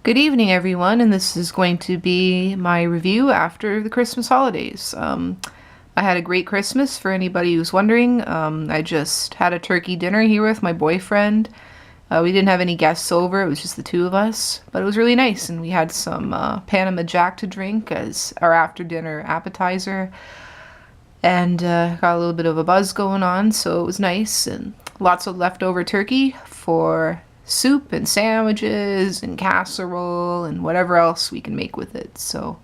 Good evening, everyone, and this is going to be my review after the Christmas holidays. I had a great Christmas for anybody who's wondering. I just had a turkey dinner here with my boyfriend. We didn't have any guests over, it was just the two of us, but it was really nice, and we had some Panama Jack to drink as our after dinner appetizer, and got a little bit of a buzz going on, so it was nice, and lots of leftover turkey for soup and sandwiches and casserole and whatever else we can make with it. So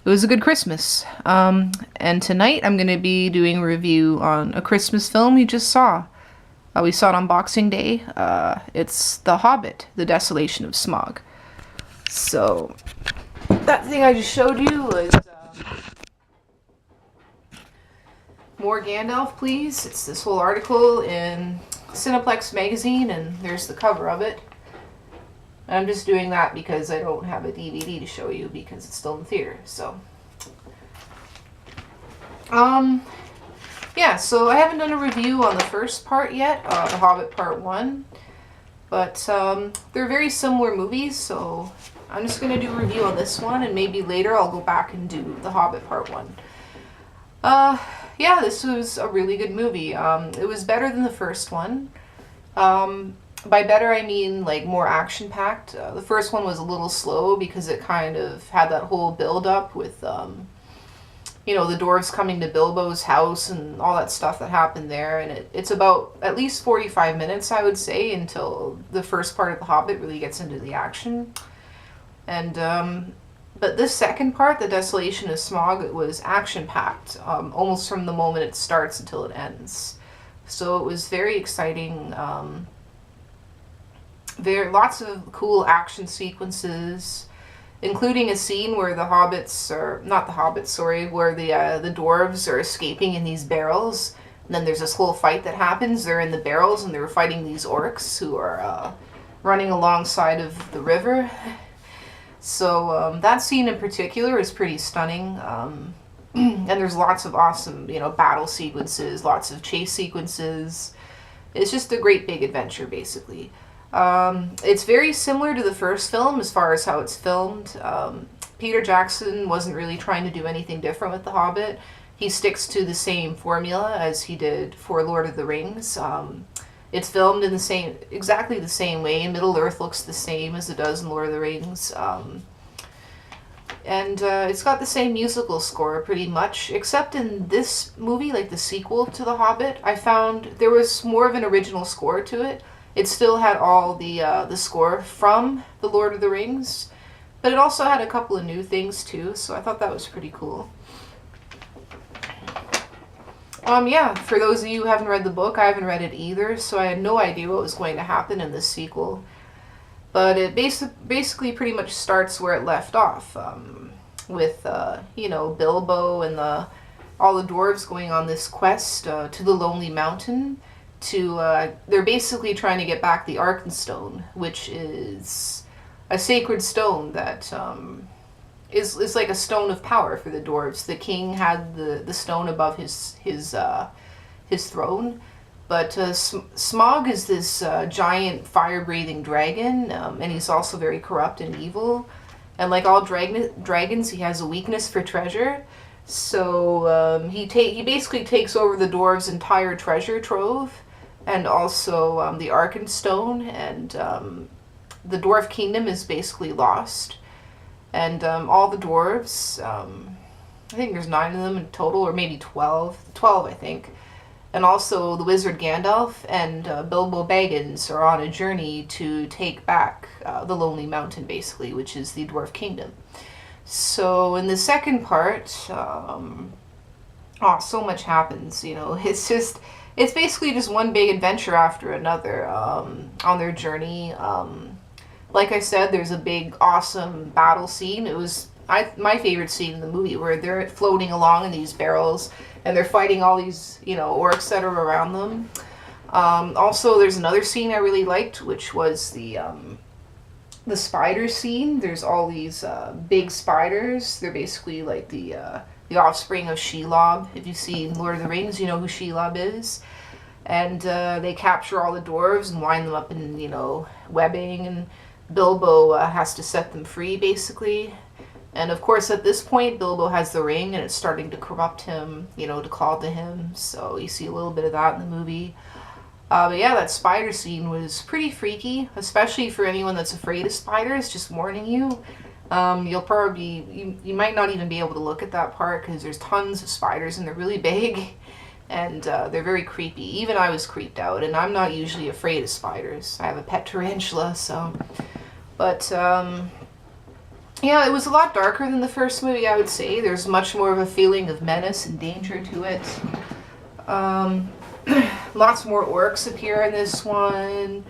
it was a good Christmas. And tonight I'm going to be doing a review on a Christmas film we just saw. We saw it on Boxing Day. It's The Hobbit, The Desolation of Smaug. So that thing I just showed you was more Gandalf, please. It's this whole article in Cineplex magazine, and there's the cover of it. I'm just doing that because I don't have a DVD to show you because it's still in theater. So yeah, so I haven't done a review on the first part yet, The Hobbit Part 1, but they're very similar movies, so I'm just going to do a review on this one, and maybe later I'll go back and do The Hobbit Part 1. Yeah, this was a really good movie. It was better than the first one. By better, I mean like more action-packed. The first one was a little slow because it kind of had that whole build-up with, you know, the dwarves coming to Bilbo's house and all that stuff that happened there. And it's about at least 45 minutes, I would say, until the first part of The Hobbit really gets into the action. And, but this second part, The Desolation of Smaug, it was action-packed, almost from the moment it starts until it ends. So it was very exciting. There lots of cool action sequences, including a scene where the hobbits, or not the hobbits, sorry, where the dwarves are escaping in these barrels. And then there's this whole fight that happens. They're in the barrels and they're fighting these orcs who are running alongside of the river. So that scene in particular is pretty stunning, and there's lots of awesome, you know, battle sequences, lots of chase sequences. It's just a great big adventure, basically. It's very similar to the first film as far as how it's filmed. Peter Jackson wasn't really trying to do anything different with The Hobbit. He sticks to the same formula as he did for Lord of the Rings. It's filmed in exactly the same way. Middle-earth looks the same as it does in Lord of the Rings. And it's got the same musical score, pretty much, except in this movie, like the sequel to The Hobbit, I found there was more of an original score to it. It still had all the score from the Lord of the Rings, but it also had a couple of new things, too, so I thought that was pretty cool. Yeah, for those of you who haven't read the book, I haven't read it either, so I had no idea what was going to happen in this sequel. But it basically pretty much starts where it left off, with, you know, Bilbo and all the dwarves going on this quest to the Lonely Mountain to, they're basically trying to get back the Arkenstone, which is a sacred stone that, is like a stone of power for the dwarves. The king had the stone above his throne, but Smaug is this giant fire-breathing dragon, and he's also very corrupt and evil. And like all dragons, he has a weakness for treasure. So he basically takes over the dwarves' entire treasure trove, and also the Arkenstone, and the dwarf kingdom is basically lost. And all the dwarves, I think there's 9 of them in total, or maybe 12. 12, I think. And also the wizard Gandalf and Bilbo Baggins are on a journey to take back the Lonely Mountain, basically, which is the dwarf kingdom. So in the second part, so much happens, you know. It's basically just one big adventure after another on their journey. Like I said, there's a big, awesome battle scene. It was my favorite scene in the movie, where they're floating along in these barrels, and they're fighting all these, you know, orcs that are around them. Also, there's another scene I really liked, which was the spider scene. There's all these big spiders. They're basically like the offspring of Shelob. If you've seen Lord of the Rings, you know who Shelob is. And they capture all the dwarves and wind them up in, you know, webbing, and Bilbo has to set them free, basically. And of course, at this point, Bilbo has the ring, and it's starting to corrupt him, you know, to call to him. So you see a little bit of that in the movie. But yeah, that spider scene was pretty freaky, especially for anyone that's afraid of spiders, just warning you. You'll probably, you might not even be able to look at that part because there's tons of spiders and they're really big and they're very creepy. Even I was creeped out, and I'm not usually afraid of spiders. I have a pet tarantula, so. But yeah, it was a lot darker than the first movie, I would say. There's much more of a feeling of menace and danger to it. Lots more orcs appear in this one.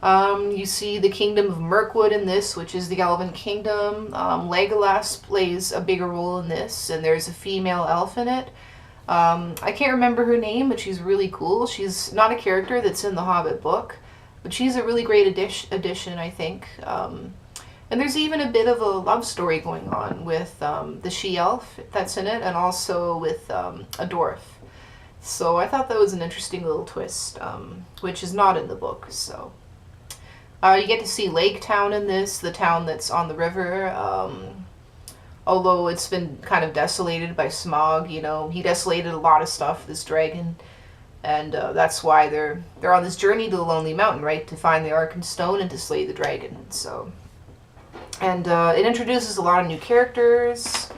You see the kingdom of Mirkwood in this, which is the Elven kingdom. Legolas plays a bigger role in this, and there's a female elf in it. I can't remember her name, but she's really cool. She's not a character that's in the Hobbit book, but she's a really great addition, I think. And there's even a bit of a love story going on with the she-elf that's in it, and also with a dwarf. So I thought that was an interesting little twist, which is not in the book. So you get to see Lake Town in this, the town that's on the river. Although it's been kind of desolated by Smaug, you know, he desolated a lot of stuff, this dragon, and that's why they're on this journey to the Lonely Mountain, right, to find the Arkenstone and to slay the dragon. So, and it introduces a lot of new characters.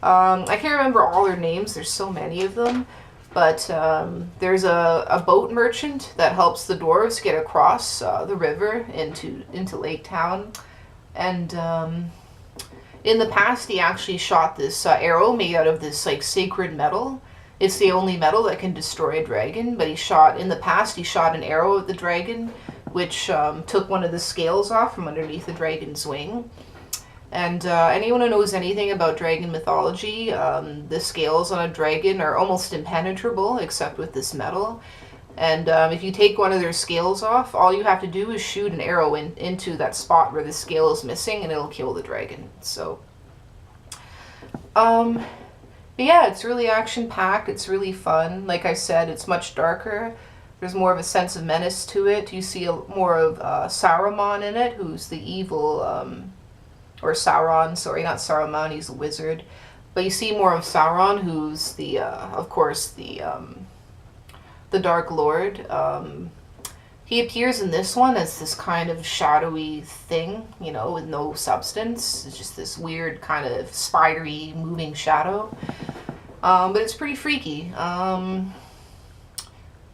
I can't remember all their names. There's so many of them. But there's a boat merchant that helps the dwarves get across the river into Lake Town. And in the past, he actually shot this arrow made out of this like sacred metal. It's the only metal that can destroy a dragon. But in the past, he shot an arrow at the dragon, which took one of the scales off from underneath the dragon's wing. And anyone who knows anything about dragon mythology, the scales on a dragon are almost impenetrable, except with this metal. And if you take one of their scales off, all you have to do is shoot an arrow into that spot where the scale is missing, and it'll kill the dragon. So, but yeah, it's really action-packed. It's really fun. Like I said, it's much darker. There's more of a sense of menace to it. You see more of Saruman in it, who's the evil... or Sauron, sorry, not Saruman, he's a wizard. But you see more of Sauron, who's the, of course, the Dark Lord. He appears in this one as this kind of shadowy thing, you know, with no substance. It's just this weird kind of spidery moving shadow. But it's pretty freaky.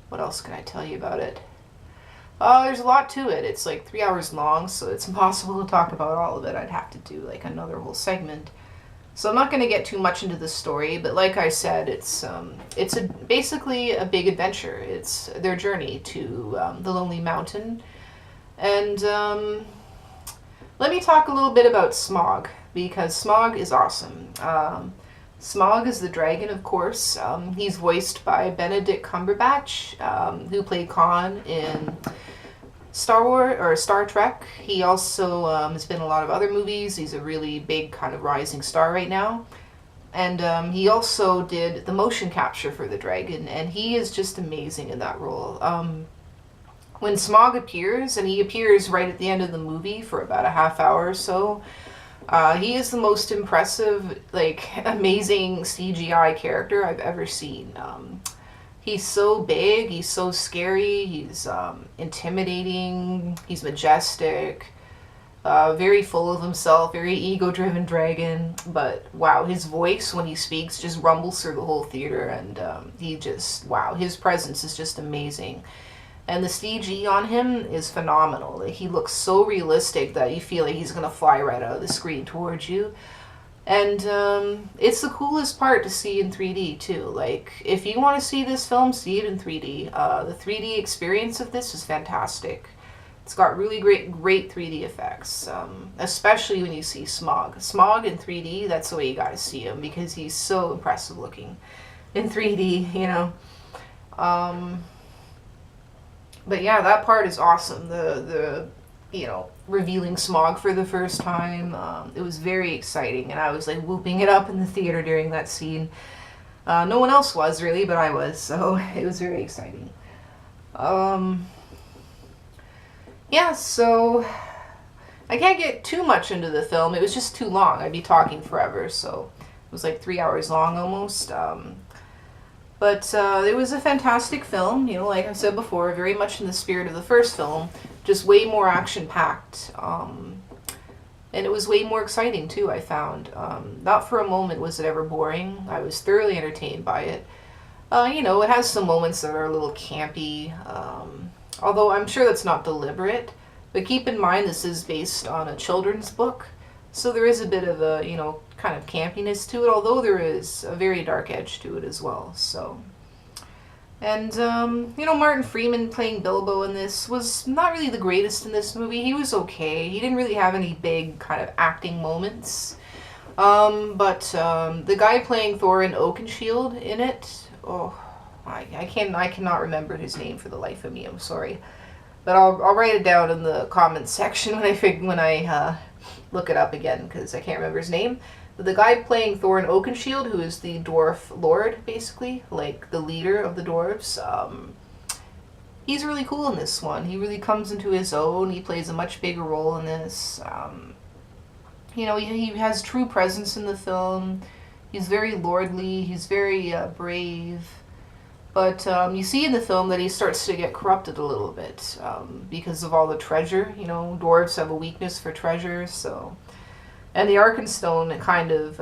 What else can I tell you about it? There's a lot to it. It's like 3 hours long, so it's impossible to talk about all of it. I'd have to do like another whole segment. So I'm not going to get too much into the story, but like I said, it's basically a big adventure. It's their journey to the Lonely Mountain. And let me talk a little bit about Smaug, because Smaug is awesome. Smaug is the dragon, of course. He's voiced by Benedict Cumberbatch, who played Khan in Star Wars or Star Trek. He also has been in a lot of other movies. He's a really big kind of rising star right now. And he also did the motion capture for the dragon, and he is just amazing in that role. When Smaug appears, and he appears right at the end of the movie for about a half hour or so, he is the most impressive, like, amazing CGI character I've ever seen. He's so big, he's so scary, he's intimidating, he's majestic, very full of himself, very ego-driven dragon. But wow, his voice when he speaks just rumbles through the whole theater, and wow, his presence is just amazing. And the CG on him is phenomenal. Like, he looks so realistic that you feel like he's going to fly right out of the screen towards you. And it's the coolest part to see in 3D, too. Like, if you want to see this film, see it in 3D. The 3D experience of this is fantastic. It's got really great 3D effects, especially when you see Smaug. Smaug in 3D, that's the way you gotta see him, because he's so impressive looking in 3D, you know. But yeah, that part is awesome. The you know, revealing Smaug for the first time. It was very exciting, and I was like whooping it up in the theater during that scene. No one else was really, but I was, so it was very exciting. Yeah, so I can't get too much into the film. It was just too long. I'd be talking forever, so it was like 3 hours long almost. But it was a fantastic film, you know, like I said before, very much in the spirit of the first film, just way more action-packed. And it was way more exciting, too, I found. Not for a moment was it ever boring. I was thoroughly entertained by it. You know, it has some moments that are a little campy, although I'm sure that's not deliberate. But keep in mind this is based on a children's book, so there is a bit of a, you know, kind of campiness to it, although there is a very dark edge to it as well, so. And, you know, Martin Freeman playing Bilbo in this was not really the greatest in this movie. He was okay. He didn't really have any big kind of acting moments. But the guy playing Thorin Oaken-shield in it, oh, I cannot remember his name for the life of me, I'm sorry. But I'll write it down in the comments section when I look it up again, because I can't remember his name. But the guy playing Thorin Oaken-shield, who is the dwarf lord, basically, like the leader of the dwarves, he's really cool in this one. He really comes into his own. He plays a much bigger role in this. You know, he has true presence in the film. He's very lordly. He's very brave. But you see in the film that he starts to get corrupted a little bit because of all the treasure. You know, dwarves have a weakness for treasure, so. And the Arkenstone kind of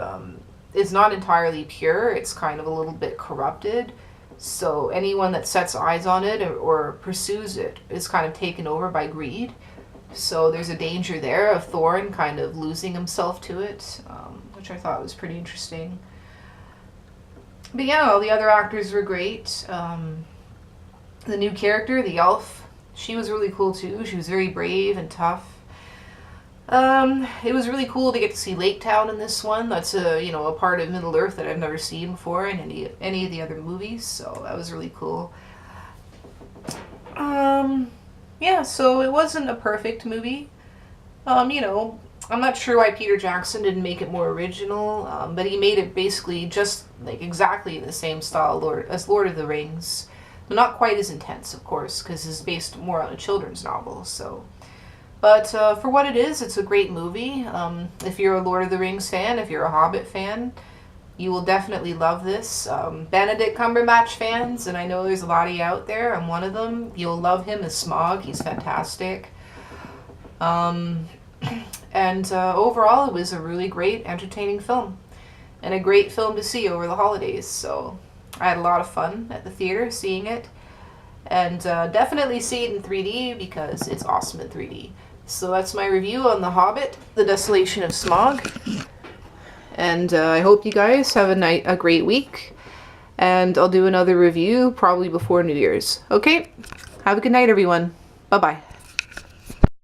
is not entirely pure. It's kind of a little bit corrupted. So anyone that sets eyes on it or pursues it is kind of taken over by greed. So there's a danger there of Thorin kind of losing himself to it, which I thought was pretty interesting. But yeah, all the other actors were great. The new character, the elf, she was really cool too. She was very brave and tough. It was really cool to get to see Lake Town in this one. That's a part of Middle Earth that I've never seen before in any of the other movies, so that was really cool. Yeah, so it wasn't a perfect movie. You know, I'm not sure why Peter Jackson didn't make it more original, but he made it basically just like exactly in the same style as Lord of the Rings. But not quite as intense, of course, because it's based more on a children's novel, so. But for what it is, it's a great movie. If you're a Lord of the Rings fan, if you're a Hobbit fan, you will definitely love this. Benedict Cumberbatch fans, and I know there's a lot of you out there, I'm one of them, you'll love him as Smaug. He's fantastic. And overall, it was a really great, entertaining film. And a great film to see over the holidays. So I had a lot of fun at the theater seeing it. And definitely see it in 3D because it's awesome in 3D. So that's my review on The Hobbit, The Desolation of Smaug. And I hope you guys have a great week. And I'll do another review probably before New Year's. Okay? Have a good night, everyone. Bye-bye.